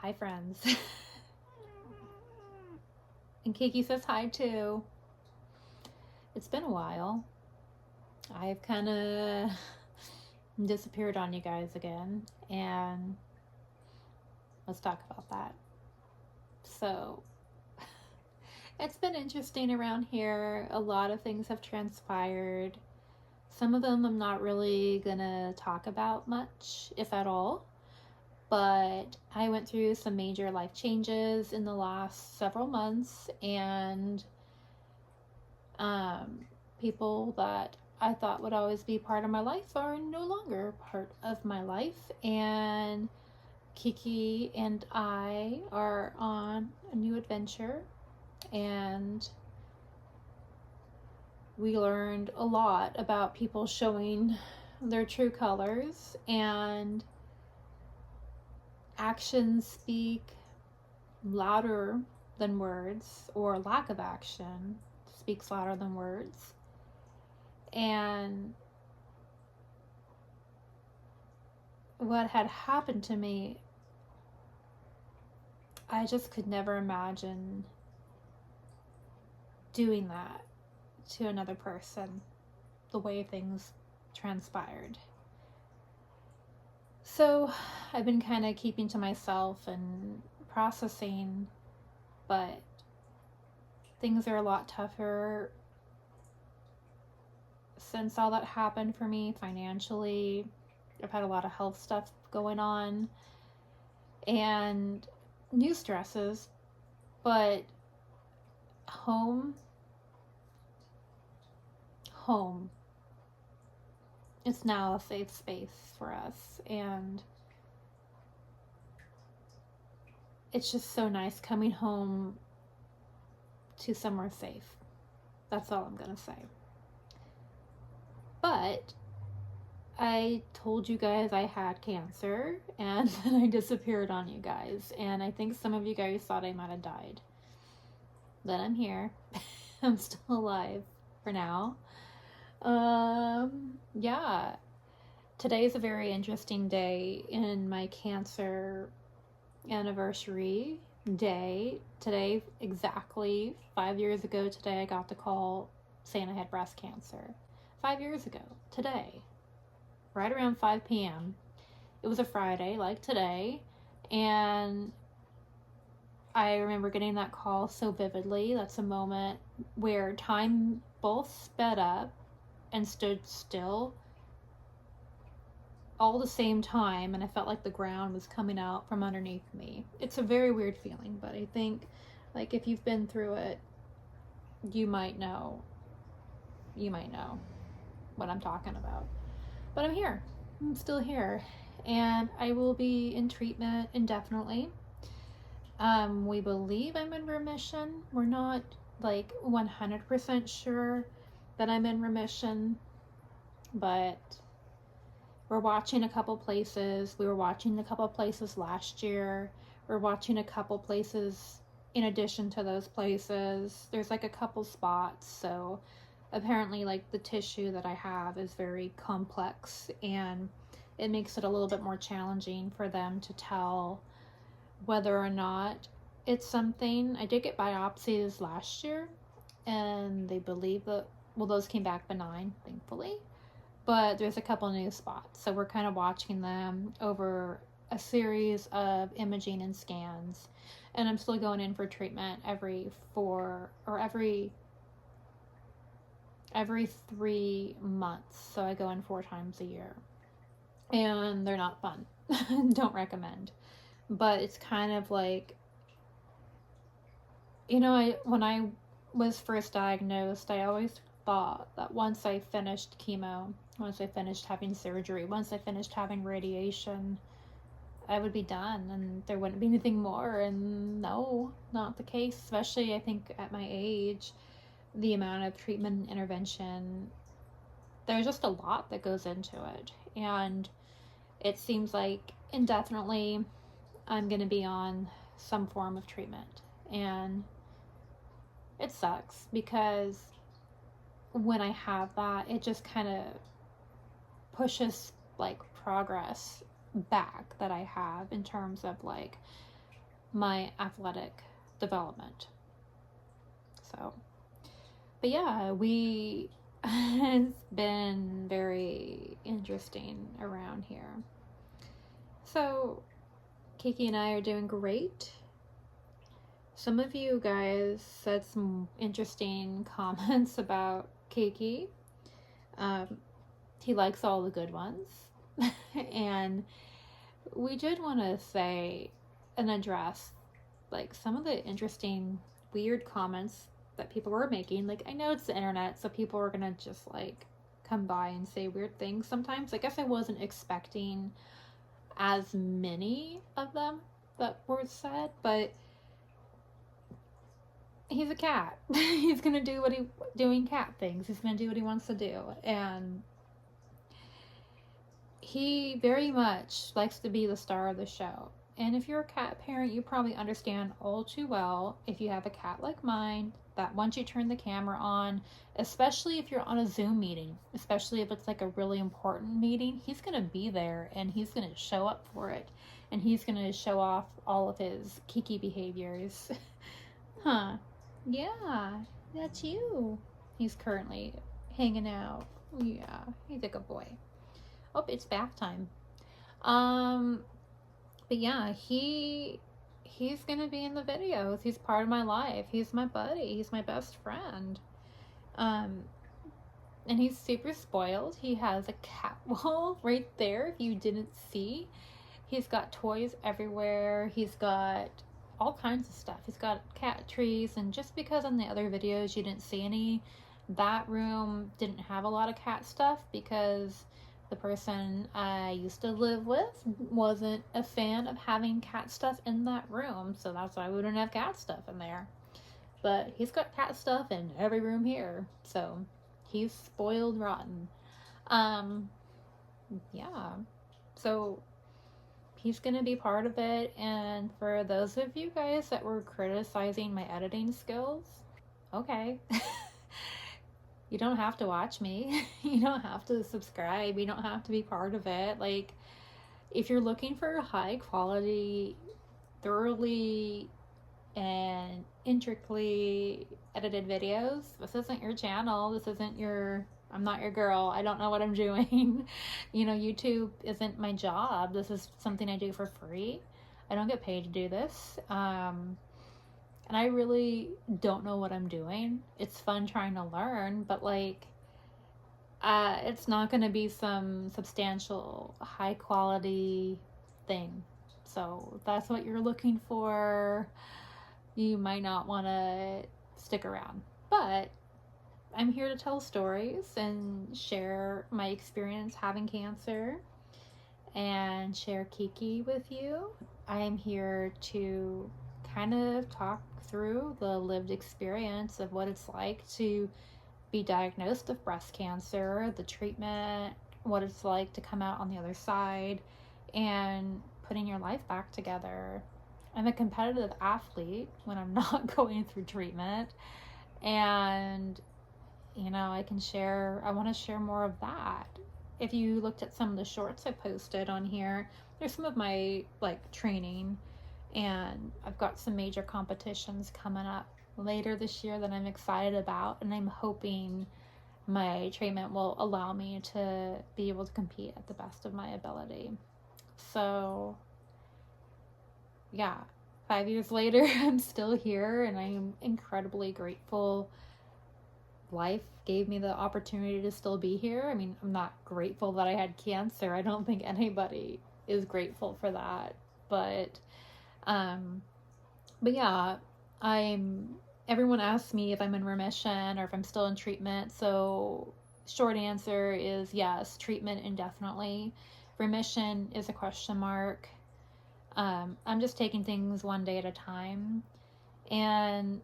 Hi, friends. And Kiki says hi too. It's been a while. I've kind of disappeared on you guys again, and let's talk about that. So, it's been interesting around here. A lot of things have transpired. Some of them I'm not really gonna talk about much, if at all. But I went through some major life changes in the last several months, and people that I thought would always be part of my life are no longer part of my life. And Kiki and I are on a new adventure, and we learned a lot about people showing their true colors, and actions speak louder than words, or lack of action speaks louder than words. And what had happened to me, I just could never imagine doing that to another person, the way things transpired. So I've been kind of keeping to myself and processing, but things are a lot tougher since all that happened for me financially. I've had a lot of health stuff going on and new stresses, but home it's now a safe space for us, and it's just so nice coming home to somewhere safe. That's all I'm gonna say. But I told you guys I had cancer, and then I disappeared on you guys, and I think some of you guys thought I might have died. But I'm here. I'm still alive for now. Yeah. Today is a very interesting day in my cancer anniversary day. Today, exactly 5 years ago today, I got the call saying I had breast cancer. 5 years ago today, right around 5 p.m. It was a Friday, like today, and I remember getting that call so vividly. That's a moment where time both sped up and stood still all the same time, and I felt like the ground was coming out from underneath me. It's a very weird feeling, but I think, like, if you've been through it, you might know what I'm talking about. But I'm here. I'm still here, and I will be in treatment indefinitely. We believe I'm in remission. We're not like 100% sure that I'm in remission, but we're watching a couple places. We were watching a couple places last year. We're watching a couple places in addition to those places. There's like a couple spots, so apparently like the tissue that I have is very complex, and it makes it a little bit more challenging for them to tell whether or not it's something. I did get biopsies last year, and they believe that, well, those came back benign, thankfully, but there's a couple new spots, so we're kind of watching them over a series of imaging and scans. And I'm still going in for treatment every 3 months, so I go in 4 times a year, and they're not fun. Don't recommend. But it's kind of like, when I was first diagnosed, I always thought that once I finished chemo, once I finished having surgery, once I finished having radiation, I would be done and there wouldn't be anything more. And no, not the case. Especially, I think, at my age, the amount of treatment and intervention, there's just a lot that goes into it. And it seems like indefinitely I'm going to be on some form of treatment. And it sucks because when I have that, it just kind of pushes like progress back that I have in terms of like my athletic development. So, but yeah, it's been very interesting around here. So, Kiki and I are doing great. Some of you guys said some interesting comments about Kiki. He likes all the good ones. And we did want to say and address like some of the interesting, weird comments that people were making. Like, I know it's the internet, so people are gonna just like come by and say weird things sometimes. I guess I wasn't expecting as many of them that were said, but he's a cat. He's gonna do doing cat things. He's gonna do what he wants to do, and he very much likes to be the star of the show. And if you're a cat parent, you probably understand all too well, if you have a cat like mine, that once you turn the camera on, especially if you're on a Zoom meeting, especially if it's like a really important meeting, he's going to be there and he's going to show up for it. And he's going to show off all of his Kiki behaviors. Huh. Yeah, that's you. He's currently hanging out. Yeah, he's a good boy. Oh, it's bath time. But yeah, he's gonna be in the videos. He's part of my life. He's my buddy. He's my best friend. And he's super spoiled. He has a cat wall right there, if you didn't see. He's got toys everywhere. He's got all kinds of stuff. He's got cat trees, and just because on the other videos you didn't see any, that room didn't have a lot of cat stuff because the person I used to live with wasn't a fan of having cat stuff in that room, so that's why we wouldn't have cat stuff in there. But he's got cat stuff in every room here, so he's spoiled rotten. Yeah, so he's gonna be part of it. And for those of you guys that were criticizing my editing skills, okay. You don't have to watch me. You don't have to subscribe. You don't have to be part of it. Like, if you're looking for high quality, thoroughly and intricately edited videos, this isn't your channel. This isn't your, I'm not your girl. I don't know what I'm doing. You know, YouTube isn't my job. This is something I do for free. I don't get paid to do this. And I really don't know what I'm doing. It's fun trying to learn, but like, it's not going to be some substantial, high quality thing. So if that's what you're looking for, you might not want to stick around. But I'm here to tell stories and share my experience having cancer and share Kiki with you. I am here to kind of talk through the lived experience of what it's like to be diagnosed with breast cancer, the treatment, what it's like to come out on the other side, and putting your life back together. I'm a competitive athlete when I'm not going through treatment, and you know, I want to share more of that. If you looked at some of the shorts I posted on here, there's some of my like training, and I've got some major competitions coming up later this year that I'm excited about, and I'm hoping my treatment will allow me to be able to compete at the best of my ability. So yeah, 5 years later, I'm still here, and I am incredibly grateful. Life gave me the opportunity to still be here. I mean, I'm not grateful that I had cancer. I don't think anybody is grateful for that. But yeah, everyone asks me if I'm in remission or if I'm still in treatment. So short answer is yes, treatment indefinitely. Remission is a question mark. I'm just taking things one day at a time. And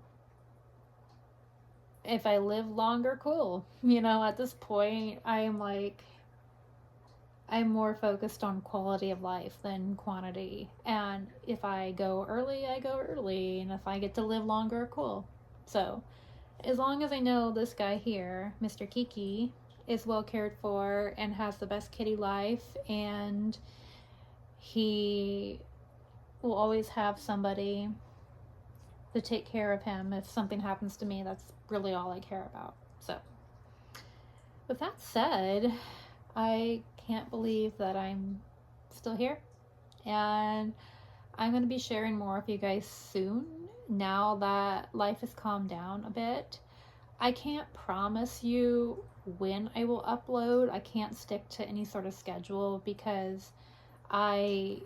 if I live longer, cool. You know, at this point, I'm more focused on quality of life than quantity. And if I go early, I go early. And if I get to live longer, cool. So, as long as I know this guy here, Mr. Kiki, is well cared for and has the best kitty life, and he will always have somebody to take care of him. If something happens to me, that's really all I care about. So, with that said, I can't believe that I'm still here. And I'm going to be sharing more with you guys soon, now that life has calmed down a bit. I can't promise you when I will upload. I can't stick to any sort of schedule because I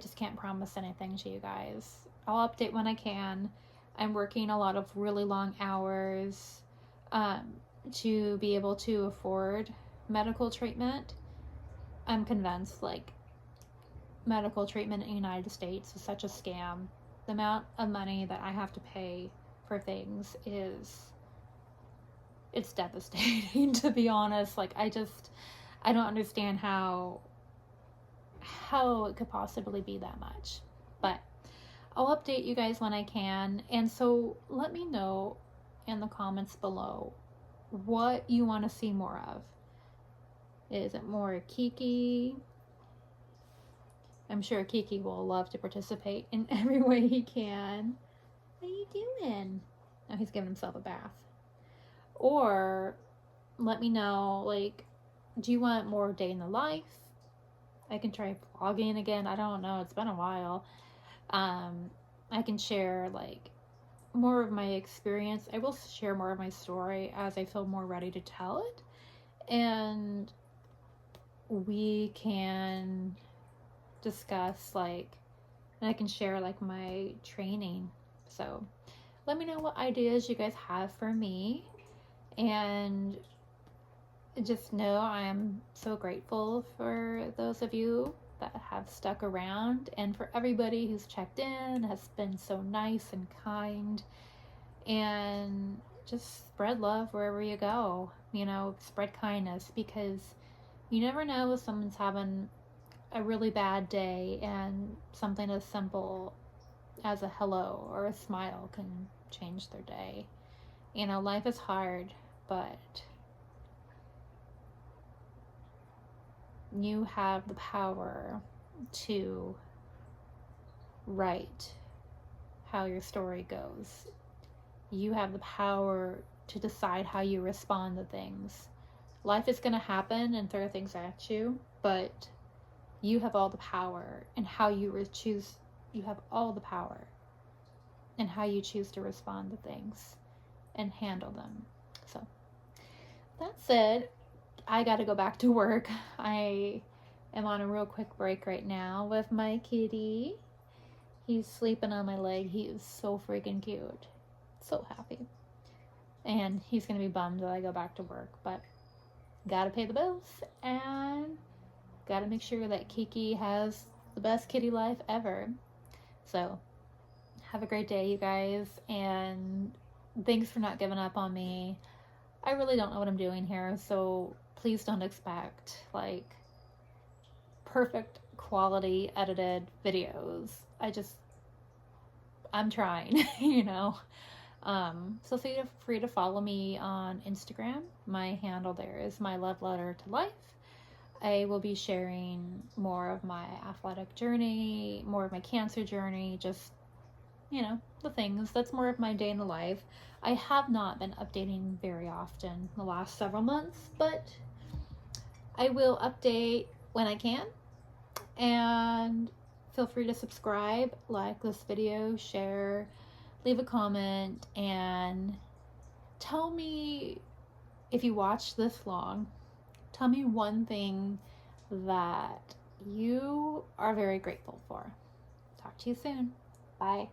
just can't promise anything to you guys. I'll update when I can. I'm working a lot of really long hours to be able to afford medical treatment. I'm convinced, like, medical treatment in the United States is such a scam. The amount of money that I have to pay for things it's devastating, to be honest. Like, I don't understand how it could possibly be that much. But I'll update you guys when I can. And so let me know in the comments below what you want to see more of. Is it more Kiki? I'm sure Kiki will love to participate in every way he can. What are you doing? Oh, he's giving himself a bath. Or let me know, like, do you want more day in the life? I can try vlogging again. I don't know. It's been a while. I can share, like, more of my experience. I will share more of my story as I feel more ready to tell it. And we can discuss, like, and I can share, like, my training. So let me know what ideas you guys have for me, and just know I am so grateful for those of you that have stuck around, and for everybody who's checked in, has been so nice and kind. And just spread love wherever you go, you know, spread kindness, because you never know if someone's having a really bad day, and something as simple as a hello or a smile can change their day. You know, life is hard, but you have the power to write how your story goes. You have the power to decide how you respond to things. Life is going to happen and throw things at you, but you have all the power in how you choose. You have all the power in how you choose to respond to things and handle them. So that said, I got to go back to work. I am on a real quick break right now with my kitty. He's sleeping on my leg. He is so freaking cute. So happy. And he's going to be bummed that I go back to work, but got to pay the bills and got to make sure that Kiki has the best kitty life ever. So have a great day, you guys, and thanks for not giving up on me. I really don't know what I'm doing here, so please don't expect, like, perfect quality edited videos. I'm trying, you know. So feel free to follow me on Instagram. My handle there is my love letter to life. I will be sharing more of my athletic journey, more of my cancer journey, just, you know, the things. That's more of my day in the life. I have not been updating very often the last several months, but I will update when I can. And feel free to subscribe, like this video, share, leave a comment, and tell me, if you watched this long, tell me one thing that you are very grateful for. Talk to you soon. Bye.